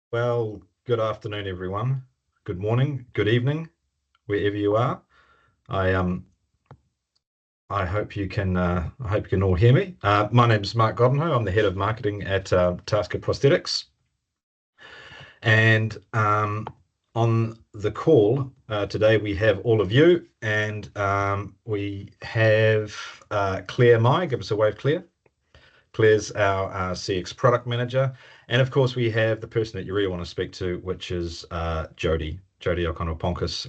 Well, good afternoon, everyone. Good morning, good evening, wherever you are. I I hope you can all hear me. My name is Mark Goddenho. I'm the head of marketing at TASKA Prosthetics, and on the call today we have all of you, and we have Claire Mai. Give us a wave, Claire. Claire's our CX product manager. And of course, we have the person that you really want to speak to, which is Jodie O'Connell-Ponkus.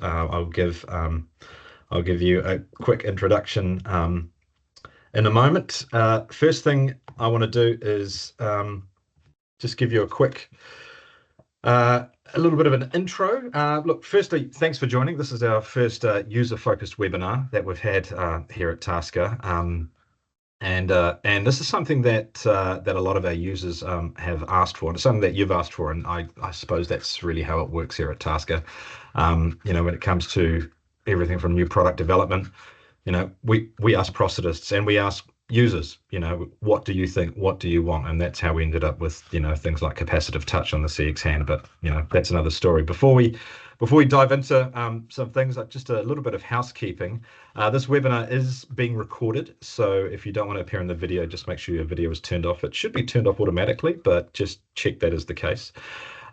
I'll give you a quick introduction in a moment. First thing I want to do is just give you a little bit of an intro. Look, firstly, thanks for joining. This is our first user-focused webinar that we've had here at TASKA. And this is something that a lot of our users have asked for, and it's something that you've asked for, and I suppose that's really how it works here at TASKA. When it comes to everything from new product development, we ask prosthetists and we ask users, what do you think? What do you want? And that's how we ended up with, things like capacitive touch on the CX hand. But, that's another story. Before we dive into some things, like just a little bit of housekeeping, this webinar is being recorded. So if you don't want to appear in the video, just make sure your video is turned off. It should be turned off automatically, but just check that is the case.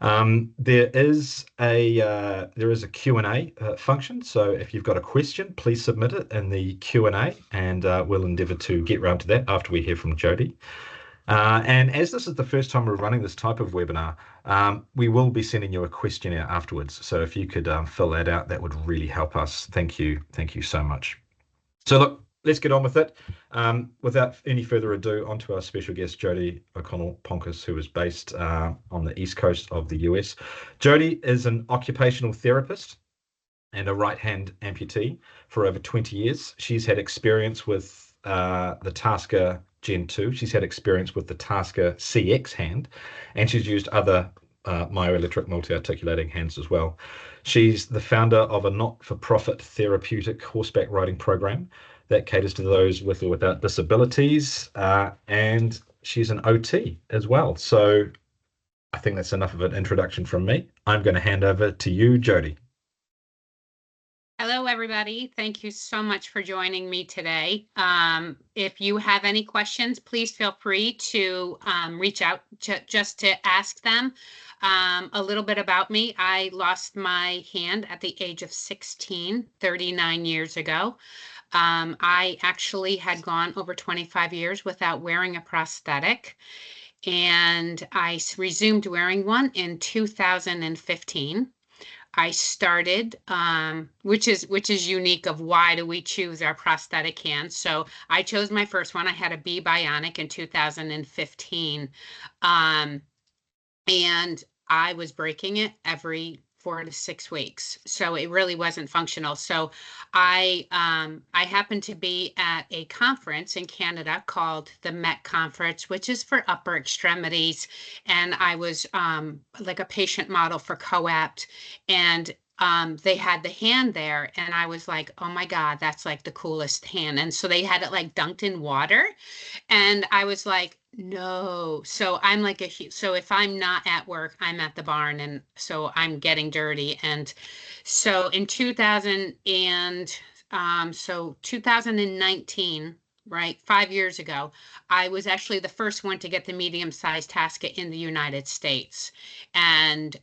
There is a Q&A function. So if you've got a question, please submit it in the Q&A, and we'll endeavour to get round to that after we hear from Jodie. And as this is the first time we're running this type of webinar, we will be sending you a questionnaire afterwards. So if you could fill that out, that would really help us. Thank you. Thank you so much. So look, let's get on with it. Without any further ado, onto our special guest, Jodie O'Connell-Ponkus, who is based on the East Coast of the US. Jodie is an occupational therapist and a right-hand amputee for over 20 years. She's had experience with the TASKA Gen2. She's had experience with the TASKA CX hand, and she's used other myoelectric multi-articulating hands as well. She's the founder of a not-for-profit therapeutic horseback riding program that caters to those with or without disabilities, and she's an OT as well. So I think that's enough of an introduction from me. I'm going to hand over to you, Jodie. Hello, everybody. Thank you so much for joining me today. If you have any questions, please feel free to reach out just to ask them. A little bit about me. I lost my hand at the age of 16, 39 years ago. I actually had gone over 25 years without wearing a prosthetic, and I resumed wearing one in 2015. I started, which is unique of why do we choose our prosthetic hands. So I chose my first one. I had a B Bionic in 2015. And I was breaking it every 4 to 6 weeks. So it really wasn't functional. So I happened to be at a conference in Canada called the MET Conference, which is for upper extremities. And I was like a patient model for COAPT. And they had the hand there, and I was like, oh my God, that's like the coolest hand. And so they had it like dunked in water. And I was like, no. So I'm like so if I'm not at work, I'm at the barn, and so I'm getting dirty. And so in 2019, right, 5 years ago, I was actually the first one to get the medium-sized TASKA in the United States. And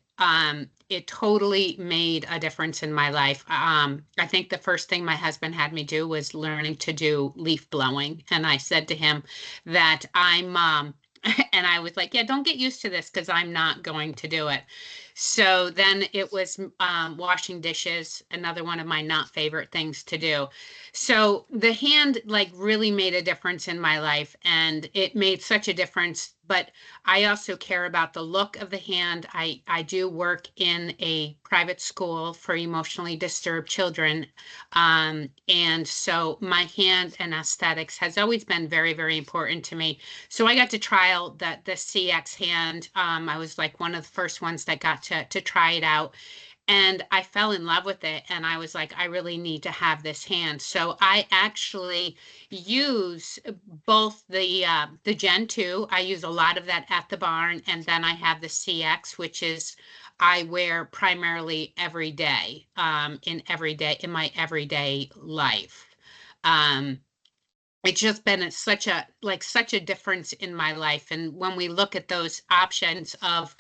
it totally made a difference in my life. I think the first thing my husband had me do was learning to do leaf blowing. And I said to him that I'm, and I was like, yeah, don't get used to this because I'm not going to do it. So then it was washing dishes, another one of my not favorite things to do. So the hand like really made a difference in my life, and it made such a difference. But I also care about the look of the hand. I do work in a private school for emotionally disturbed children. And so my hand and aesthetics has always been very, very important to me. So I got to trial the CX hand. I was like one of the first ones that got to try it out. And I fell in love with it, and I was like, I really need to have this hand. So I actually use both the Gen 2. I use a lot of that at the barn, and then I have the CX, which is I wear primarily every day, in my everyday life. Um, it's just been such a difference in my life. And when we look at those options of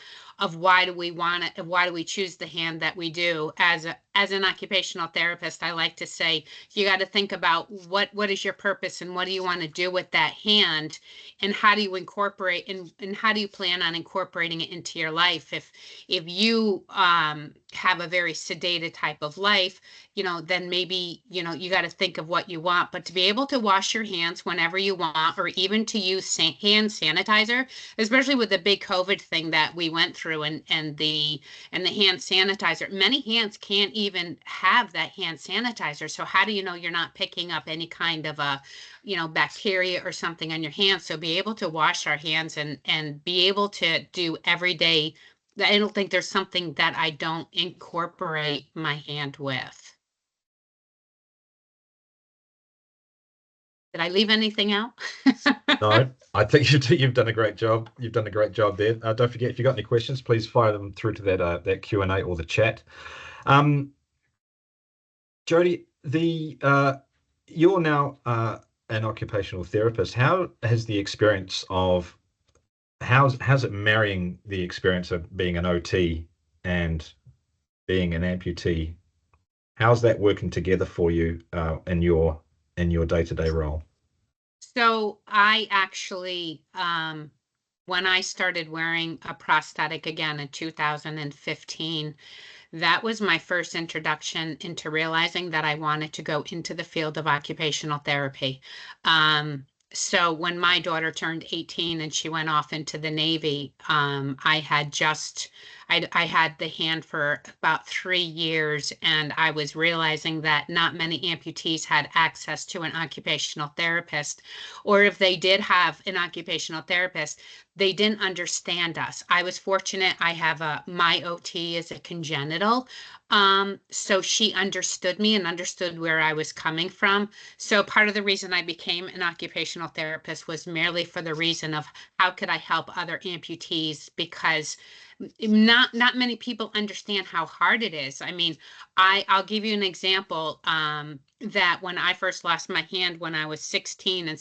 why do we choose the hand that we do, as an occupational therapist, I like to say you got to think about what is your purpose and what do you want to do with that hand, and how do you incorporate and how do you plan on incorporating it into your life. If you have a very sedated type of life, then maybe, you got to think of what you want. But to be able to wash your hands whenever you want, or even to use hand sanitizer, especially with the big COVID thing that we went through, and the hand sanitizer, many hands can't even have that hand sanitizer. So how do you know you're not picking up any kind of a, bacteria or something on your hands? So be able to wash our hands and be able to do everyday. I don't think there's something that I don't incorporate my hand with. Did I leave anything out? No, I think you've done a great job. You've done a great job there. Don't forget, if you've got any questions, please fire them through to that Q&A or the chat. Jodie, you're now an occupational therapist. How's it marrying the experience of being an OT and being an amputee? How's that working together for you in your day-to-day role? So I actually, when I started wearing a prosthetic again in 2015, that was my first introduction into realizing that I wanted to go into the field of occupational therapy. So when my daughter turned 18 and she went off into the Navy, I had the hand for about 3 years, and I was realizing that not many amputees had access to an occupational therapist, or if they did have an occupational therapist, they didn't understand us. I was fortunate. I have my OT is a congenital. So she understood me and understood where I was coming from. So part of the reason I became an occupational therapist was merely for the reason of how could I help other amputees, because not many people understand how hard it is. I mean, I'll give you an example, that when I first lost my hand when I was 16, and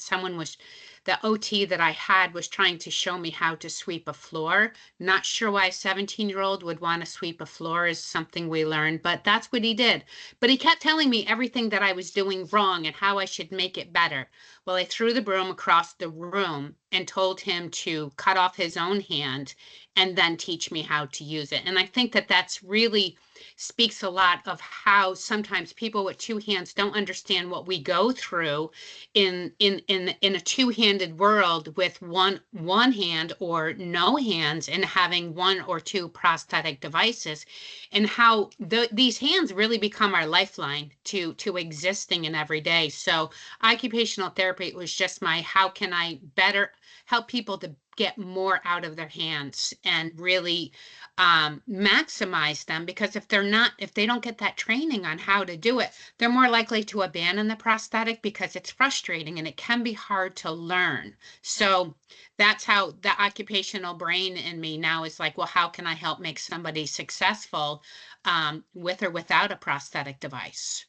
the OT that I had was trying to show me how to sweep a floor. Not sure why a 17-year-old would want to sweep a floor, is something we learned, but that's what he did. But he kept telling me everything that I was doing wrong and how I should make it better. Well, I threw the broom across the room and told him to cut off his own hand and then teach me how to use it. And I think that that's really speaks a lot of how sometimes people with two hands don't understand what we go through in a two-handed world with one hand or no hands, and having one or two prosthetic devices, and how these hands really become our lifeline to existing in every day. So occupational therapy was just how can I better help people to get more out of their hands and really maximize them, because if they don't get that training on how to do it, they're more likely to abandon the prosthetic, because it's frustrating and it can be hard to learn. So that's how the occupational brain in me now is like, well, how can I help make somebody successful with or without a prosthetic device?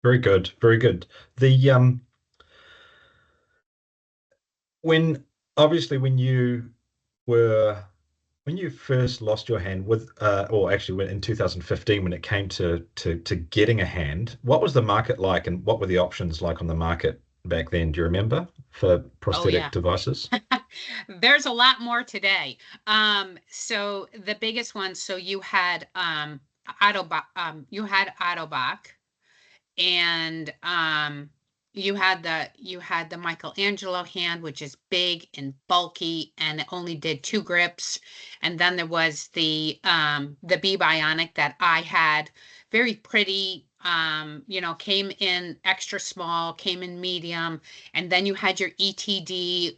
Very good, very good. The when obviously were when you first lost your hand or actually when in 2015, when it came to getting a hand, what was the market like, and what were the options like on the market back then? Do you remember, for Oh prosthetic yeah. devices? There's a lot more today. So the biggest one, so you had Autobach, and you had the Michelangelo hand, which is big and bulky, and it only did 2 grips. And then there was the B Bionic that I had, very pretty, came in extra small, came in medium, and then you had your ETD,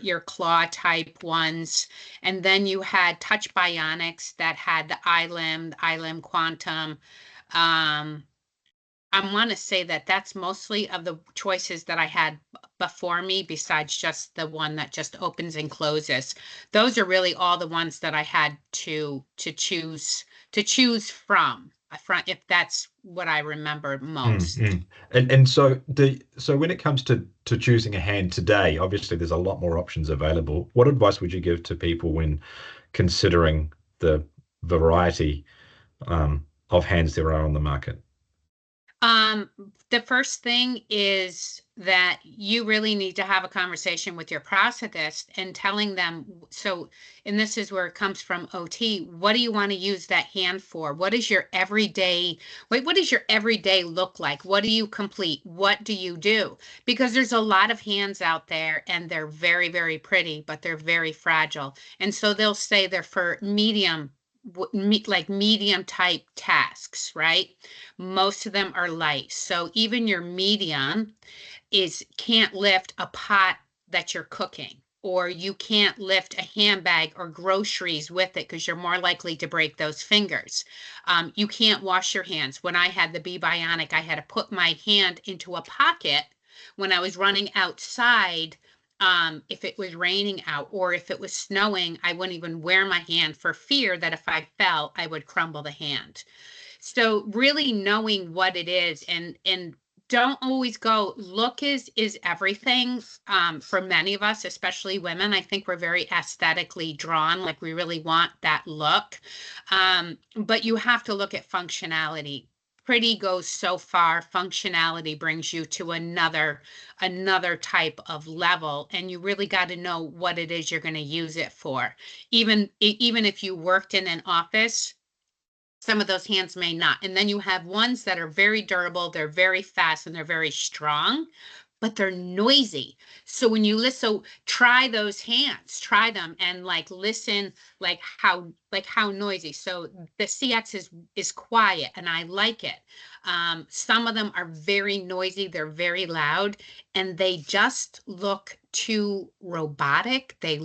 your claw type ones, and then you had Touch Bionics that had the iLim Quantum. I want to say that that's mostly of the choices that I had before me, besides just the one that just opens and closes. Those are really all the ones that I had to choose from, if that's what I remember most. Mm. So when it comes to choosing a hand today, obviously there's a lot more options available. What advice would you give to people when considering the variety of hands there are on the market? Um, the first thing is that you really need to have a conversation with your prosthetist and telling them, and this is where it comes from OT, what do you want to use that hand for? What does your everyday look like? What do you complete? What do you do? Because there's a lot of hands out there and they're very, very pretty, but they're very fragile. And so they'll say they're for like medium type tasks, right? Most of them are light. So even your medium can't lift a pot that you're cooking, or you can't lift a handbag or groceries with it because you're more likely to break those fingers. You can't wash your hands. When I had the Be Bionic, I had to put my hand into a pocket when I was running outside. If it was raining out or if it was snowing, I wouldn't even wear my hand for fear that if I fell, I would crumble the hand. So really knowing what it is, and don't always go, look is everything. For many of us, especially women, I think we're very aesthetically drawn, like we really want that look. But you have to look at functionality. Pretty goes so far, functionality brings you to another type of level, and you really got to know what it is you're going to use it for. Even if you worked in an office, some of those hands may not. And then you have ones that are very durable, they're very fast, and they're very strong, but they're noisy. So when you listen, so try those hands, try them and like listen, like how noisy. So the CX is quiet and I like it. Some of them are very noisy, they're very loud, and they just look too robotic. They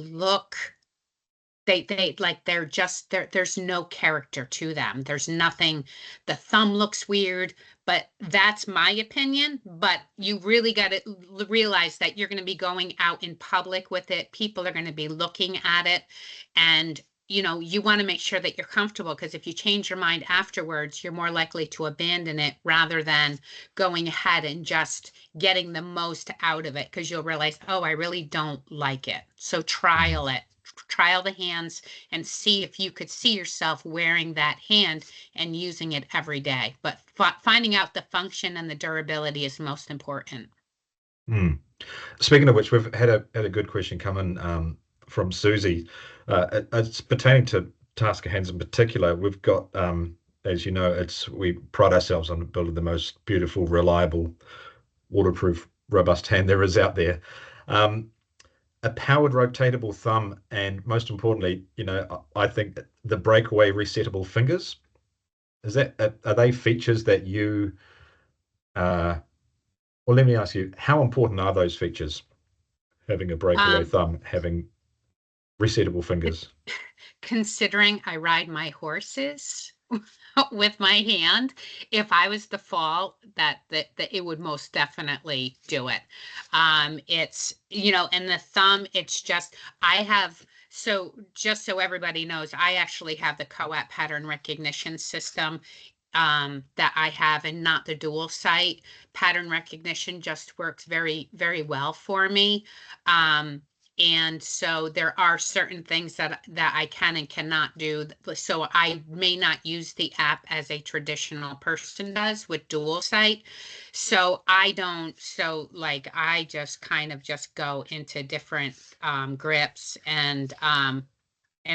like there's no character to them. There's nothing. The thumb looks weird, but that's my opinion. But you really got to realize that you're going to be going out in public with it. People are going to be looking at it, and you want to make sure that you're comfortable, because if you change your mind afterwards, you're more likely to abandon it rather than going ahead and just getting the most out of it, because you'll realize, oh, I really don't like it. So trial it. Trial the hands and see if you could see yourself wearing that hand and using it every day. But finding out the function and the durability is most important. Mm. Speaking of which, we've had a good question come in from Susie. It's pertaining to TASKA Hands in particular. We've got, as you know, we pride ourselves on building the most beautiful, reliable, waterproof, robust hand there is out there. A powered rotatable thumb, and most importantly, I think the breakaway resettable fingers. Are they features that you? Well, let me ask you, how important are those features? Having a breakaway Um, thumb, having resettable fingers. Considering I ride my horses with my hand, if I was to fall, that it would most definitely do it. It's, and the thumb, it's just, I have, so just so everybody knows, I actually have the co-op pattern recognition system that I have, and not the dual site. Pattern recognition just works very, very well for me. And so there are certain things that I can and cannot do. So I may not use the app as a traditional person does with dual site. So I don't, so like I just kind of just go into different grips, and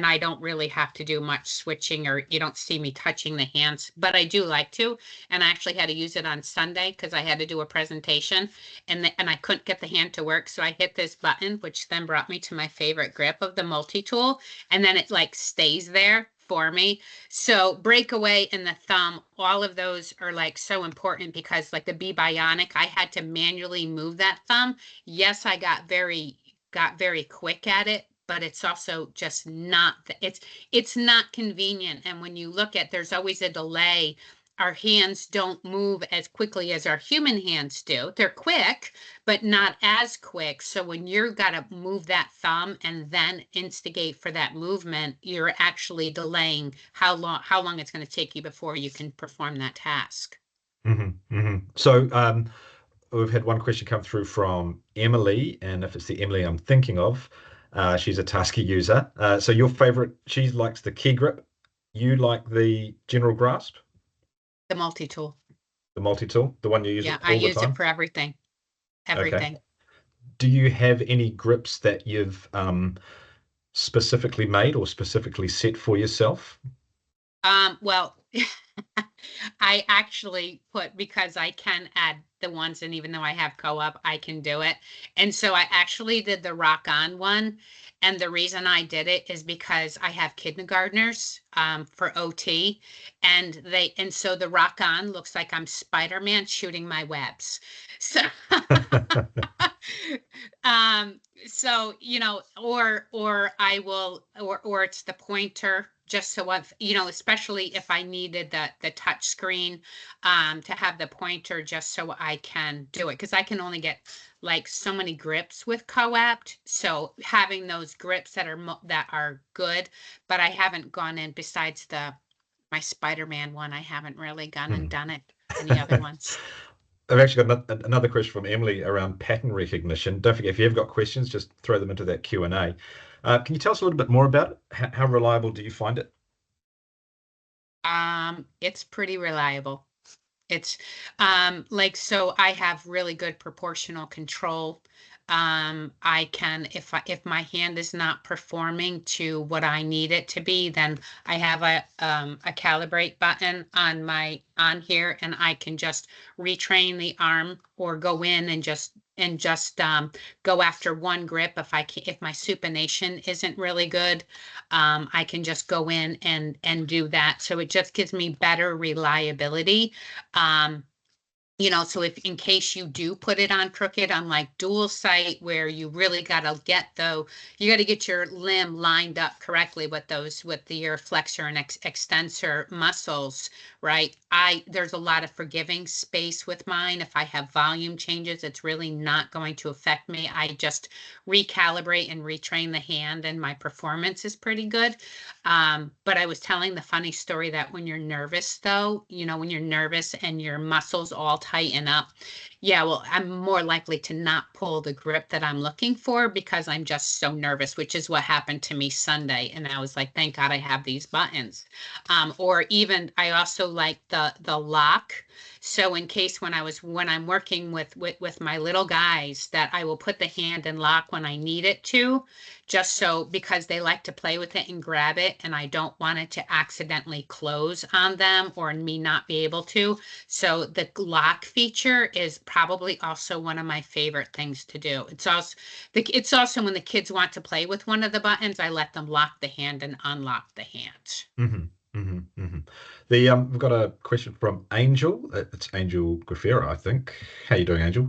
I don't really have to do much switching, or you don't see me touching the hands, but I do like to. And I actually had to use it on Sunday because I had to do a presentation, and I couldn't get the hand to work. So I hit this button, which then brought me to my favorite grip of the multi-tool. And then it like stays there for me. So breakaway and the thumb, all of those are like so important because like the Be Bionic, I had to manually move that thumb. Yes, I got very quick at it, but it's also just not, it's not convenient. And when you look at, there's always a delay. Our hands don't move as quickly as our human hands do. They're quick, but not as quick. So when you've got to move that thumb and then instigate for that movement, you're actually delaying how long it's going to take you before you can perform that task. So we've had one question come through from Emily, and if it's the Emily I'm thinking of, she's a TASKA user. So your favorite, she likes the key grip. You like the general grasp, The multi-tool. the multi-tool, the one you use Yeah, I all the use it time? for everything. Okay. Everything. Do you have any grips that you've specifically made or specifically set for yourself? Well, I actually put, because I can add the ones, and even though I have co-op, I can do it. And so I actually did the rock on one. And the reason I did it is because I have kindergartners for OT, and so the rock on looks like I'm Spider-Man shooting my webs. So um so or I will, or it's the pointer, just so I've, especially if I needed the touch screen to have the pointer, just so I can do it, because I can only get like so many grips with co-opt. So having those grips that are good, but I haven't gone in, besides my Spider-Man one, I haven't really gone and done it, any other ones. I've actually got another question from Emily around pattern recognition. Don't forget, if you've got questions, just throw them into that Q&A. Can you tell us a little bit more about it? How reliable do you find it? It's pretty reliable. It's like, so I have really good proportional control. I can, if my hand is not performing to what I need it to be, then I have a calibrate button on here, and I can just retrain the arm or go in and just go after one grip. If my supination isn't really good, I can just go in and do that. So it just gives me better reliability. Um, so if, in case you do put it on crooked, unlike dual sight, where you really you got to get your limb lined up correctly with your flexor and extensor muscles, right? There's a lot of forgiving space with mine. If I have volume changes, it's really not going to affect me. I just recalibrate and retrain the hand, and my performance is pretty good. But I was telling the funny story that when you're nervous, though, when you're nervous and your muscles all tighten up, yeah, well, I'm more likely to not pull the grip that I'm looking for because I'm just so nervous, which is what happened to me Sunday. And I was like, thank God I have these buttons. Or even, I also like the lock. So in case when I'm working with my little guys, that I will put the hand in lock when I need it to, just so, because they like to play with it and grab it, and I don't want it to accidentally close on them or me not be able to. So the lock feature is probably also one of my favorite things to do. It's also when the kids want to play with one of the buttons, I let them lock the hand and unlock the hand. We've got a question from Angel. It's Angel Grafera, I think. How you doing, Angel?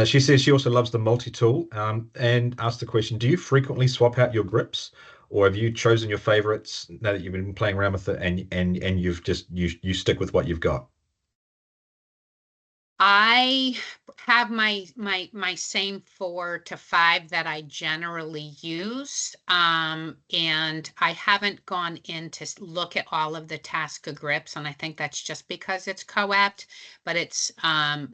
She says she also loves the multi-tool, and asked the question: do you frequently swap out your grips, or have you chosen your favorites now that you've been playing around with it, and you've just you stick with what you've got? I have my same 4 to 5 that I generally use. And I haven't gone in to look at all of the TASKA grips, and I think that's just because it's co-opt, but it's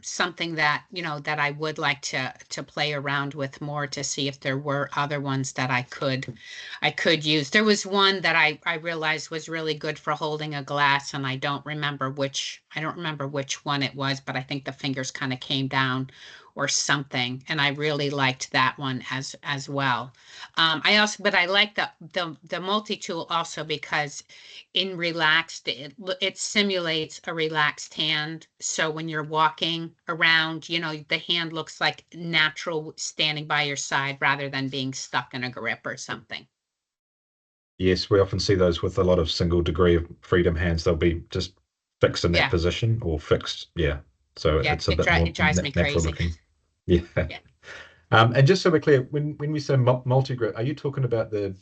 something that I would like to play around with more, to see if there were other ones that I could use. There was one that I realized was really good for holding a glass, and I don't remember which one it was, but I think the fingers kind of came down or something, and I really liked that one as well. But I like the multi-tool also because in relaxed, it simulates a relaxed hand. So when you're walking around, the hand looks like natural standing by your side rather than being stuck in a grip or something. Yes, we often see those with a lot of single degree of freedom hands. They'll be just fixed in that Yeah, position or fixed. Yeah. So yeah, it's a bit more it drives me natural crazy. looking. Yeah. Yeah. And just so we're clear, when we say multi-grip, are you talking about the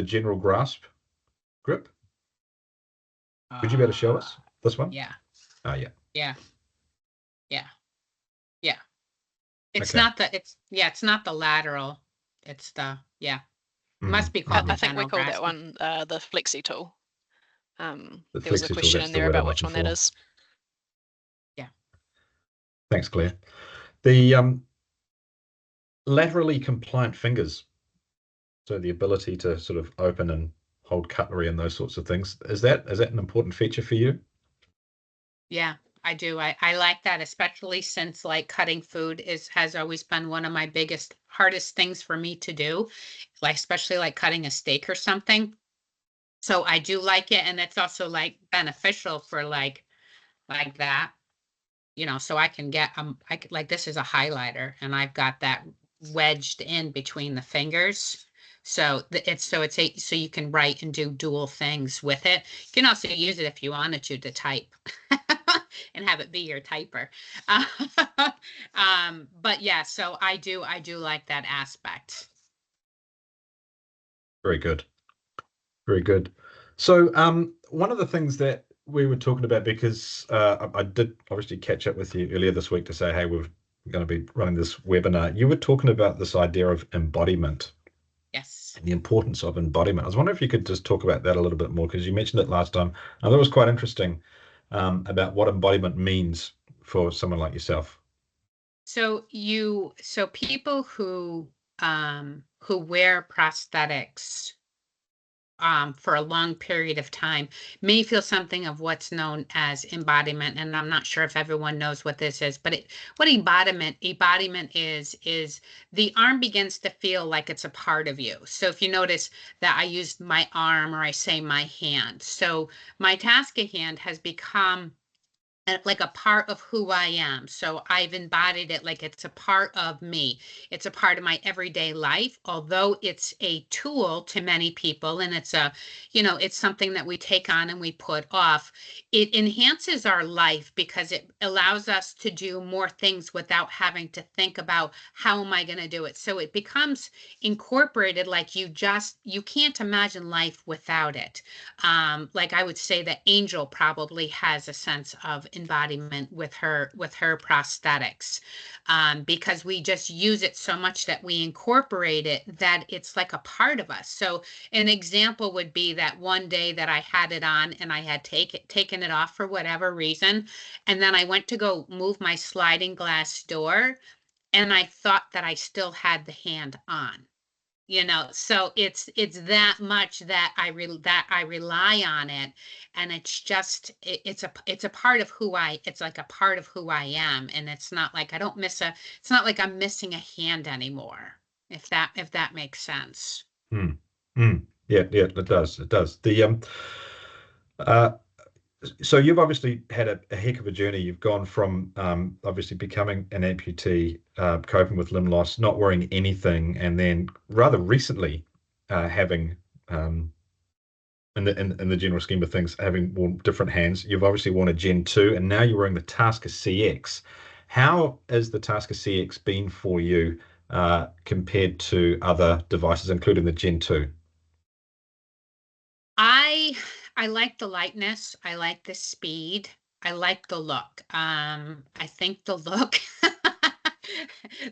general grasp grip? Would you be able to show Uh, us this one? yeah, Oh, yeah. yeah, yeah, yeah. Okay. It's not the lateral. It's the, yeah. Mm-hmm. Must be called the I Mm-hmm. think we general call that grasp. one the flexi tool. The There was a flexi tool, question that's in the there word I'm about which looking one that for. is. Yeah. Thanks, Claire. The laterally compliant fingers, so the ability to sort of open and hold cutlery and those sorts of things, is that an important feature for you? Yeah, I do. I like that, especially since like cutting food has always been one of my biggest, hardest things for me to do, like especially like cutting a steak or something. So I do like it, and it's also like beneficial for like that, so I can get like this is a highlighter, and I've got that wedged in between the fingers. So you can write and do dual things with it. You can also use it if you wanted to type and have it be your typer. But yeah, so I do like that aspect. Very good. Very good. So, one of the things that we were talking about, because I did obviously catch up with you earlier this week to say, hey, we're going to be running this webinar. You were talking about this idea of embodiment Yes. and the importance of embodiment. I was wondering if you could just talk about that a little bit more, because you mentioned it last time. I thought it was quite interesting, about what embodiment means for someone like yourself. So people who wear prosthetics for a long period of time may feel something of what's known as embodiment, and I'm not sure if everyone knows what this is, but what embodiment is the arm begins to feel like it's a part of you. So if you notice that I used my arm, or I say my hand, so my TASKA hand has become like a part of who I am. So I've embodied it like it's a part of me. It's a part of my everyday life, although it's a tool to many people, and it's something that we take on and we put off. It enhances our life because it allows us to do more things without having to think about how am I going to do it. So it becomes incorporated, like you can't imagine life without it. Like I would say that Angel probably has a sense of embodiment with her prosthetics, because we just use it so much that we incorporate it, that it's like a part of us. So an example would be that one day that I had it on and I had taken it off for whatever reason, and then I went to go move my sliding glass door, and I thought that I still had the hand on. So it's that much that I rely on it, and it's a part of it's like a part of who I am, and it's not like it's not like I'm missing a hand anymore, if that makes sense. Mm. Mm. Yeah, yeah, it does. It does. Uh, so you've obviously had a heck of a journey. You've gone from obviously becoming an amputee, coping with limb loss, not wearing anything, and then rather recently having, in the general scheme of things, having worn different hands. You've obviously worn a Gen 2, and now you're wearing the TASKA CX. How has the TASKA CX been for you compared to other devices, including the Gen 2? I I like the lightness. I like the speed. I like the look. I think the look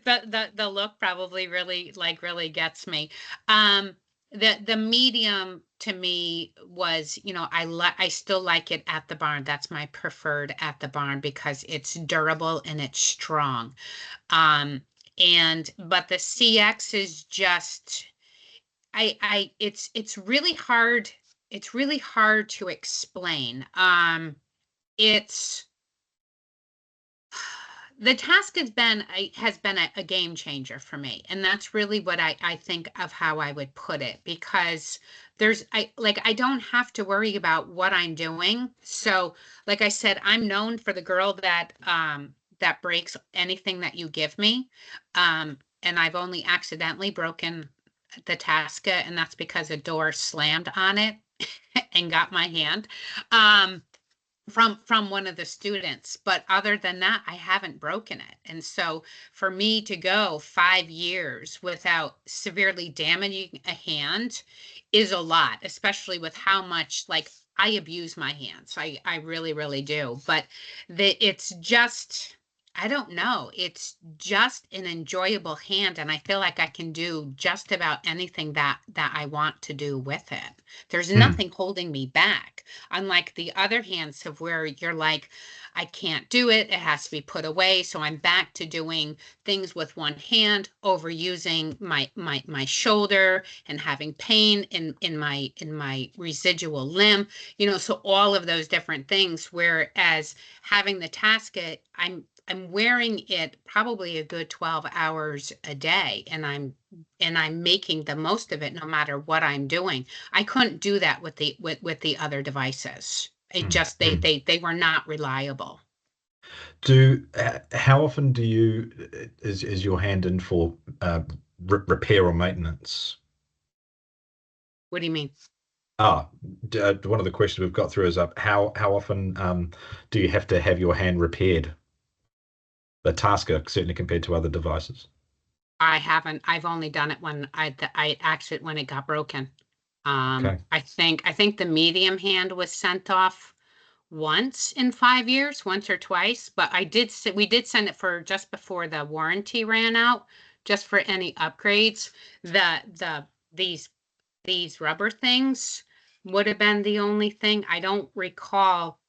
the look probably really gets me. Um, the medium to me was, I still like it at the barn. That's my preferred at the barn because it's durable and it's strong. But the CX is just it's really hard. It's really hard to explain. It's the task has been a game changer for me, and that's really what I think of how I would put it, because I don't have to worry about what I'm doing. So like I said, I'm known for the girl that breaks anything that you give me. And I've only accidentally broken the TASKA, and that's because a door slammed on it and got my hand. From one of the students, but other than that, I haven't broken it. And so for me to go 5 years without severely damaging a hand is a lot, especially with how much, like, I abuse my hands. I really, really do. But it's just, I don't know. It's just an enjoyable hand, and I feel like I can do just about anything that I want to do with it. There's nothing holding me back. Unlike the other hands of where you're like, I can't do it. It has to be put away. So I'm back to doing things with one hand, overusing my shoulder and having pain in my residual limb. So all of those different things. Whereas having the TASKA, I'm wearing it probably a good 12 hours a day, and I'm making the most of it no matter what I'm doing. I couldn't do that with the other devices. It just they were not reliable. How often is your hand in for repair or maintenance? What do you mean? One of the questions we've got through is how often do you have to have your hand repaired? The TASKA, certainly compared to other devices. I haven't. I've only done it when I axed it when it got broken. Okay. I think the medium hand was sent off once in 5 years, once or twice, but we did send it for just before the warranty ran out, just for any upgrades. These rubber things would have been the only thing. I don't recall.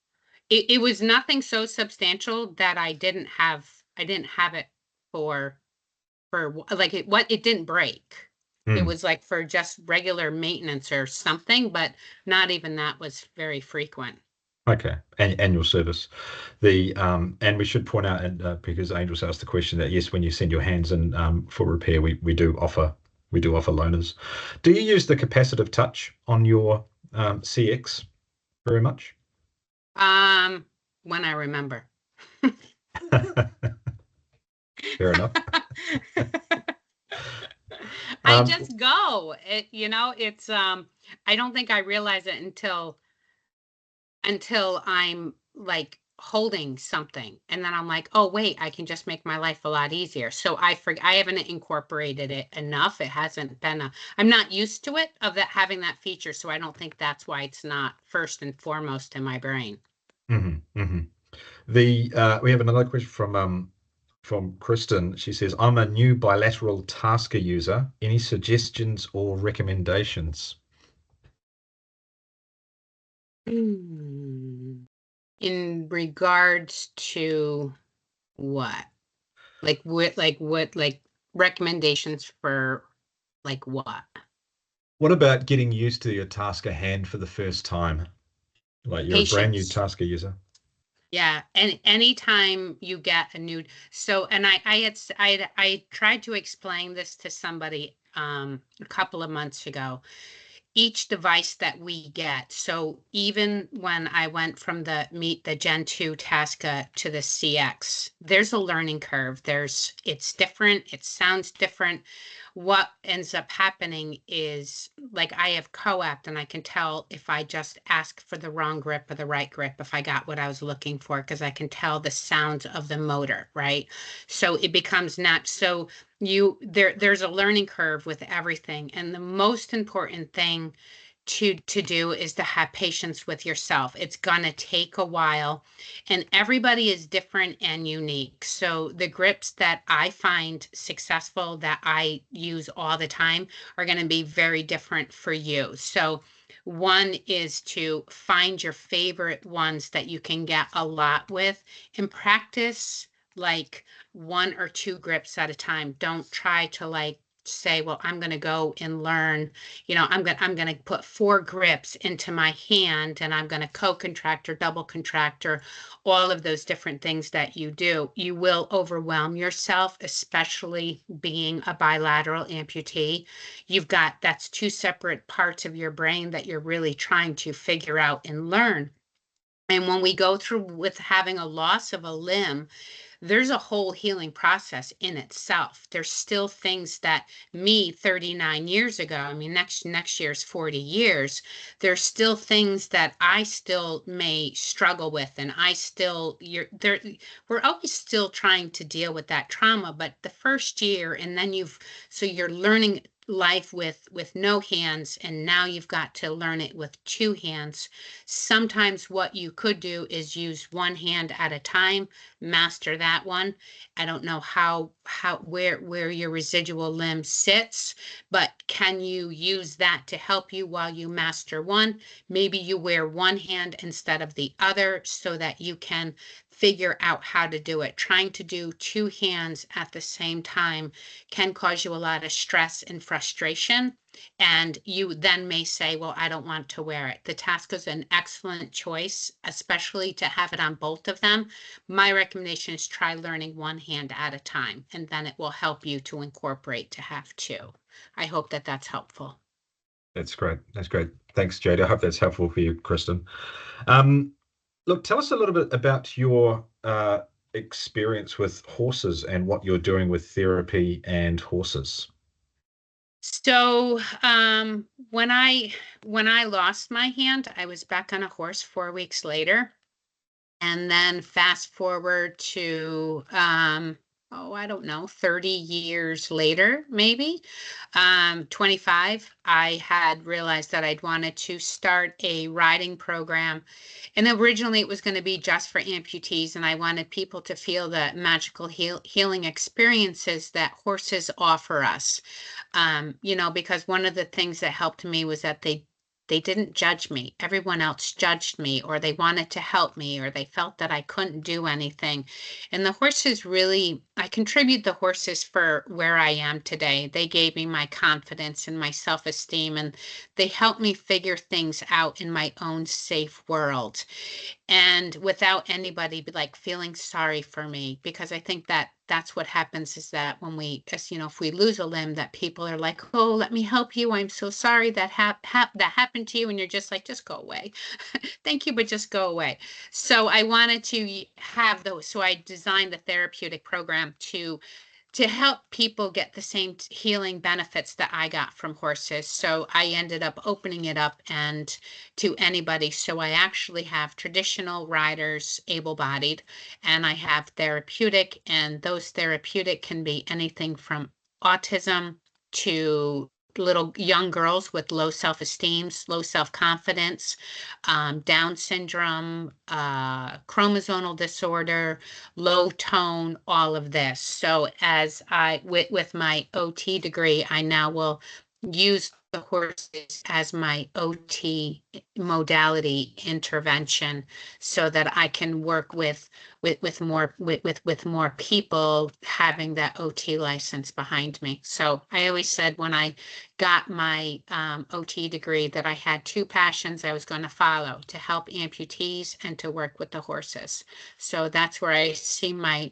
It was nothing so substantial that I didn't have it for like it didn't break. It was like for just regular maintenance or something, but not even that was very frequent. Okay, annual service. And we should point out, and because Angel's asked the question, that yes, when you send your hands in for repair, we do offer loaners. Do you use the capacitive touch on your CX very much? When I remember. Fair enough. I just go. It's I don't think I realize it until I'm like holding something, and then I'm like, oh wait, I can just make my life a lot easier. So I haven't incorporated it enough. It hasn't been I'm not used to it, of that, having that feature, so I don't think that's why it's not first and foremost in my brain. We have another question from Kristen. She says, I'm a new bilateral TASKA user. Any suggestions or recommendations? In regards to what? Like recommendations for like what? What about getting used to your TASKA hand for the first time? Like you're a brand new Patience. TASKA user. Yeah, and anytime you get a new, so, and I tried to explain this to somebody a couple of months ago. Each device that we get, so even when I went from the Gen 2 TASKA to the CX, there's a learning curve. It's different, it sounds different. What ends up happening is, like, I have coapt, and I can tell if I just ask for the wrong grip or the right grip, if I got what I was looking for, because I can tell the sound of the motor, right? So it becomes not so there's a learning curve with everything, and the most important thing to do is to have patience with yourself. It's gonna take a while, and everybody is different and unique. So the grips that I find successful, that I use all the time, are going to be very different for you. So one is to find your favorite ones that you can get a lot with, and practice like 1 or 2 grips at a time. Don't try to like say, well, I'm going to go and learn, I'm going to put 4 grips into my hand, and I'm going to co-contract or double contract, or all of those different things that you do. You will overwhelm yourself, especially being a bilateral amputee. That's 2 separate parts of your brain that you're really trying to figure out and learn. And when we go through with having a loss of a limb, there's a whole healing process in itself. There's still things that me 39 years ago, I mean, next year's 40 years, there's still things that I still may struggle with, and we're always still trying to deal with that trauma. But the first year, and then so you're learning life with no hands, and now you've got to learn it with two hands. Sometimes what you could do is use one hand at a time, master that one. I don't know where your residual limb sits, but can you use that to help you while you master one? Maybe you wear one hand instead of the other so that you can figure out how to do it. Trying to do two hands at the same time can cause you a lot of stress and frustration. And you then may say, well, I don't want to wear it. The TASKA is an excellent choice, especially to have it on both of them. My recommendation is try learning one hand at a time, and then it will help you to incorporate to have two. I hope that that's helpful. That's great. That's great. Thanks, Jodie. I hope that's helpful for you, Kristen. Look, tell us a little bit about your experience with horses and what you're doing with therapy and horses. So when I lost my hand, I was back on a horse 4 weeks later. And then fast forward to I don't know, 30 years later, maybe 25, I had realized that I'd wanted to start a riding program. And originally it was going to be just for amputees, and I wanted people to feel the magical healing experiences that horses offer us. Because one of the things that helped me was that they didn't judge me. Everyone else judged me, or they wanted to help me, or they felt that I couldn't do anything. And the horses I contribute the horses for where I am today. They gave me my confidence and my self-esteem, and they helped me figure things out in my own safe world. And without anybody feeling sorry for me, because I think that that's what happens, is that when if we lose a limb, that people are like, oh, let me help you. I'm so sorry that that happened to you. And you're just like, just go away. Thank you, but just go away. So I wanted to have those. So I designed the therapeutic program to help people get the same healing benefits that I got from horses. So I ended up opening it up and to anybody. So I actually have traditional riders, able-bodied, and I have therapeutic, and those therapeutic can be anything from autism to little young girls with low self-esteem, low self-confidence, Down syndrome, chromosomal disorder, low tone, all of this. So as with my OT degree, I now will use the horses as my OT modality intervention, so that I can work with more people having that OT license behind me. So I always said when I got my OT degree that I had two passions I was going to follow: to help amputees and to work with the horses. So that's where I see my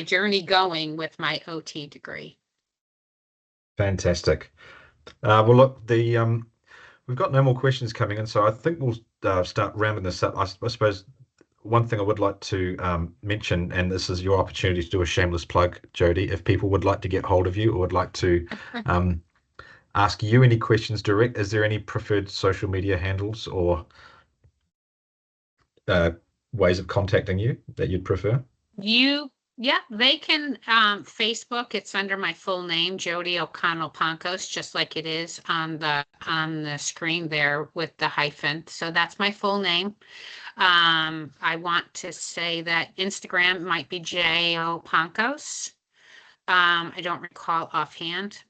journey going with my OT degree. Fantastic. Well, look, we've got no more questions coming in, so I think we'll start rounding this up. I suppose one thing I would like to mention, and this is your opportunity to do a shameless plug, Jodie, if people would like to get hold of you or would like to ask you any questions direct, is there any preferred social media handles or ways of contacting you that you'd prefer? Yeah, they can Facebook. It's under my full name, Jodie O'Connell Pankos, just like it is on the screen there with the hyphen. So that's my full name. I want to say that Instagram might be J.O. Pankos. I don't recall offhand.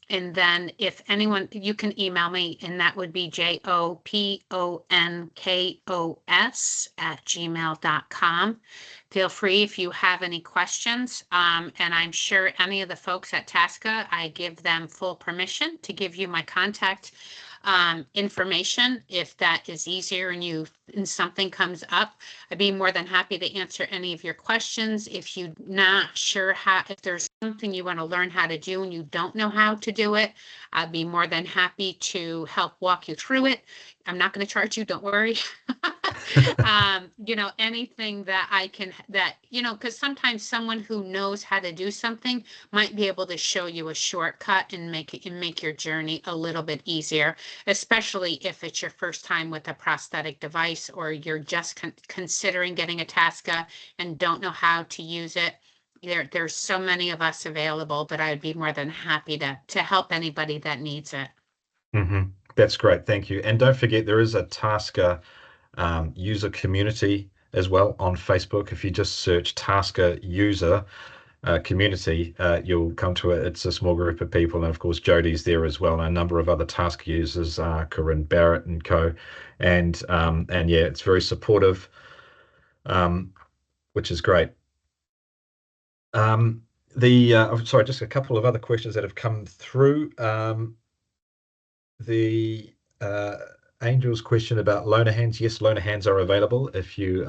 And then if anyone, you can email me, and that would be joponkos@gmail.com. Feel free if you have any questions. And I'm sure any of the folks at TASKA, I give them full permission to give you my contact information if that is easier and something comes up. I'd be more than happy to answer any of your questions. If you're not sure if there's something you want to learn how to do and you don't know how to do it, I'd be more than happy to help walk you through it. I'm not going to charge you, don't worry. You know, anything that I can, that, you know, because sometimes someone who knows how to do something might be able to show you a shortcut and make your journey a little bit easier, especially if it's your first time with a prosthetic device, or you're just considering getting a TASKA and don't know how to use it. There's so many of us available, but I'd be more than happy to help anybody that needs it. That's great. Thank you. And don't forget, there is a TASKA user community as well on Facebook. If you just search TASKA user community, you'll come to it. It's a small group of people. And of course, Jodie's there as well. And a number of other TASKA users, Corinne Barrett and co. And yeah, it's very supportive, which is great. Sorry, just a couple of other questions that have come through. The Angel's question about loaner hands. Yes, loaner hands are available if your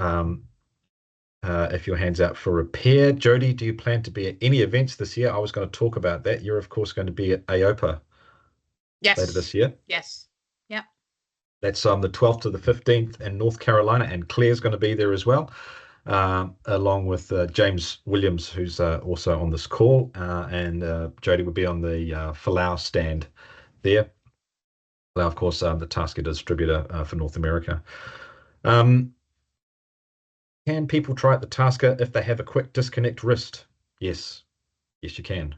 hand's out for repair. Jodie, do you plan to be at any events this year? I was going to talk about that. You're of course going to be at AOPA later this year. Yes. Yep. That's on the 12th to the 15th in North Carolina, and Claire's going to be there as well, along with James Williams, who's also on this call, and Jodie will be on the Falau stand there. Falau, of course, the TASKA distributor for North America. Can people try at the TASKA if they have a quick disconnect wrist? Yes. Yes, you can.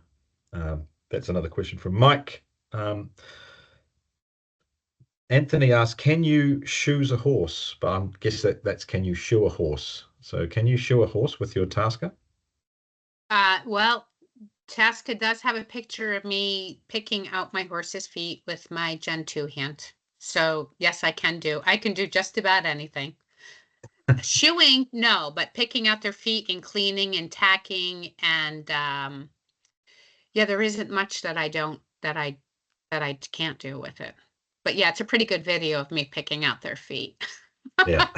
That's another question from Mike. Anthony asks, can you shoes a horse? But I guess that's can you shoe a horse? So can you shoe a horse with your TASKA? Well, TASKA does have a picture of me picking out my horse's feet with my Gen 2 hand. So yes, I can do just about anything. Shoeing, no, but picking out their feet and cleaning and tacking, and yeah, there isn't much that I can't do with it. But yeah, it's a pretty good video of me picking out their feet. Yeah.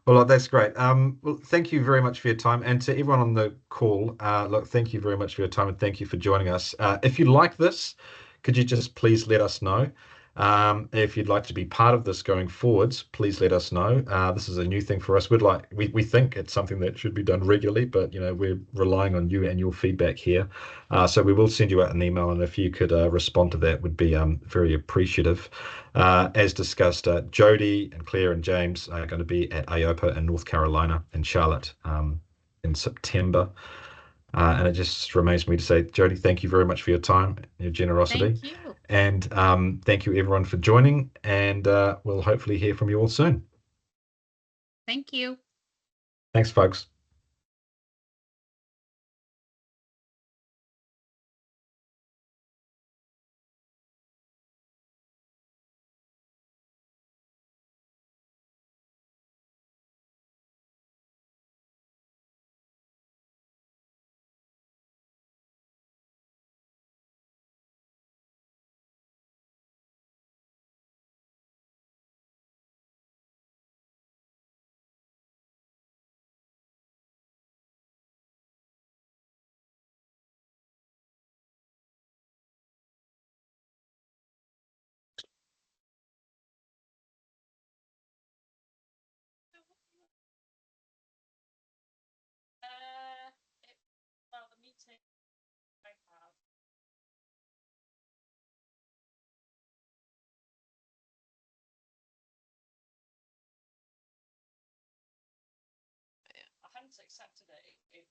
Well, that's great. Well, thank you very much for your time. And to everyone on the call, look, thank you very much for your time and thank you for joining us. If you like this, could you just please let us know? If you'd like to be part of this going forwards, please let us know. This is a new thing for us. We think it's something that should be done regularly, but we're relying on you and your feedback here. So we will send you out an email, and if you could respond to that, would be very appreciative. As discussed, Jodie and Claire and James are going to be at AOPA in North Carolina and Charlotte in September. And it just remains me to say, Jodie, thank you very much for your time, your generosity. Thank you. And thank you everyone for joining, and we'll hopefully hear from you all soon. Thank you. Thanks, folks. Well, the meeting I have. I hadn't accepted it.